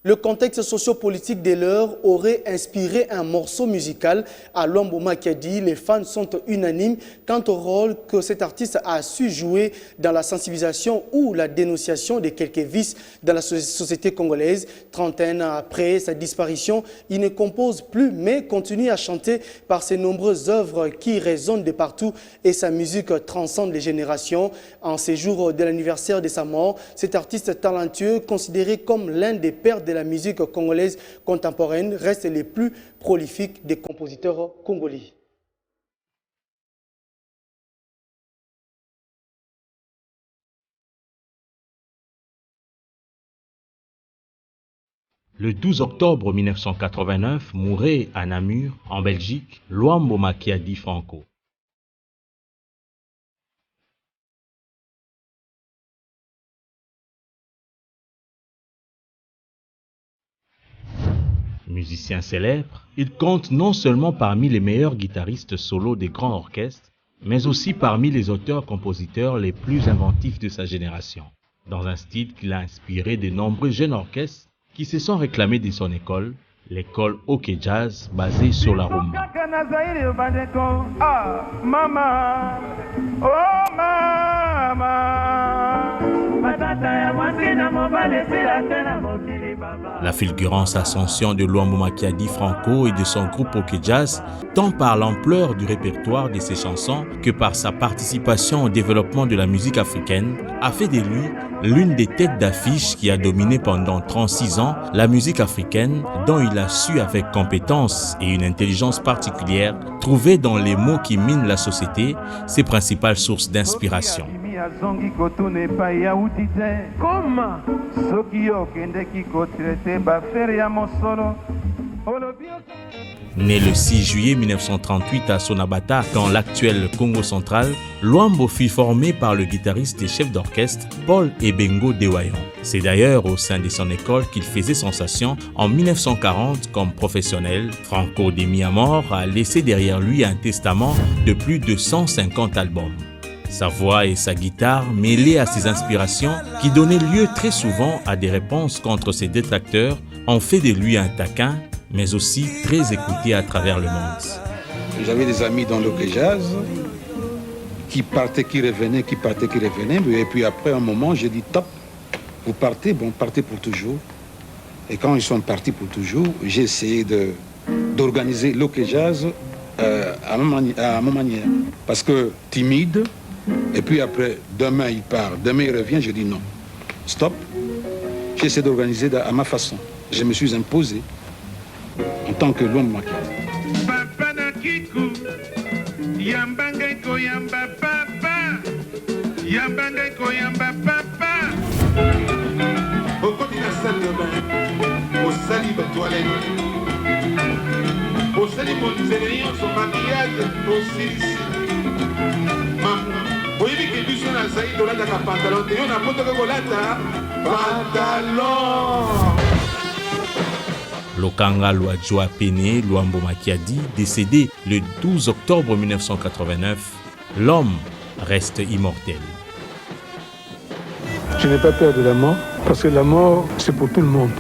Le contexte sociopolitique de l'heure aurait inspiré un morceau musical. À Luambo Makiadi, les fans sont unanimes quant au rôle que cet artiste a su jouer dans la sensibilisation ou la dénonciation de quelques vices dans la société congolaise. 30 ans après sa disparition, il ne compose plus mais continue à chanter par ses nombreuses œuvres qui résonnent de partout et sa musique transcende les générations. En ces jours de l'anniversaire de sa mort, cet artiste talentueux, considéré comme l'un des pères de la musique congolaise contemporaine, reste les plus prolifiques des compositeurs congolais. Le 12 octobre 1989 mourait à Namur, en Belgique, Luambo Makiadi Franco. Musicien célèbre, il compte non seulement parmi les meilleurs guitaristes solos des grands orchestres, mais aussi parmi les auteurs-compositeurs les plus inventifs de sa génération, dans un style qu'il a inspiré de nombreux jeunes orchestres qui se sont réclamés de son école, l'école OK Jazz basée sur la rumba. La fulgurance ascension de Luambo Makiadi Franco et de son groupe OK Jazz, tant par l'ampleur du répertoire de ses chansons que par sa participation au développement de la musique africaine, a fait de lui l'une des têtes d'affiche qui a dominé pendant 36 ans la musique africaine, dont il a su avec compétence et une intelligence particulière trouver dans les mots qui minent la société ses principales sources d'inspiration. Né le 6 juillet 1938 à Sonabata, dans l'actuel Congo central, Luambo fut formé par le guitariste et chef d'orchestre Paul Ebengo Dewayon. C'est d'ailleurs au sein de son école qu'il faisait sensation en 1940 comme professionnel. Franco de Miamor a laissé derrière lui un testament de plus de 150 albums. Sa voix et sa guitare, mêlées à ses inspirations, qui donnaient lieu très souvent à des réponses contre ses détracteurs, ont fait de lui un taquin, mais aussi très écouté à travers le monde. J'avais des amis dans le jazz qui partaient, qui revenaient, qui partaient, qui revenaient. Et puis après un moment, j'ai dit top, vous partez, bon, partez pour toujours. Et quand ils sont partis pour toujours, j'ai essayé d'organiser le jazz à ma manière. Parce que timide, et puis après, demain il part, demain il revient, je dis non. Stop. J'ai essayé d'organiser à ma façon. Je me suis imposé en tant que Luambo Makiadi. Papa Nakiku, yambanga iko yamba papa, yambanga iko yamba papa. Okoti na salle de bain, au sali ba toilette, au sali mon zéléon son maquillage, au silisi. Oyebi ke biso na saïd olataka pantalon te yo na poto ke kolata pantalon. Lokanga Luadjoa Pene Luambo Makiadi, décédé le 12 octobre 1989, l'homme reste immortel. Je n'ai pas peur de la mort, parce que la mort, c'est pour tout le monde.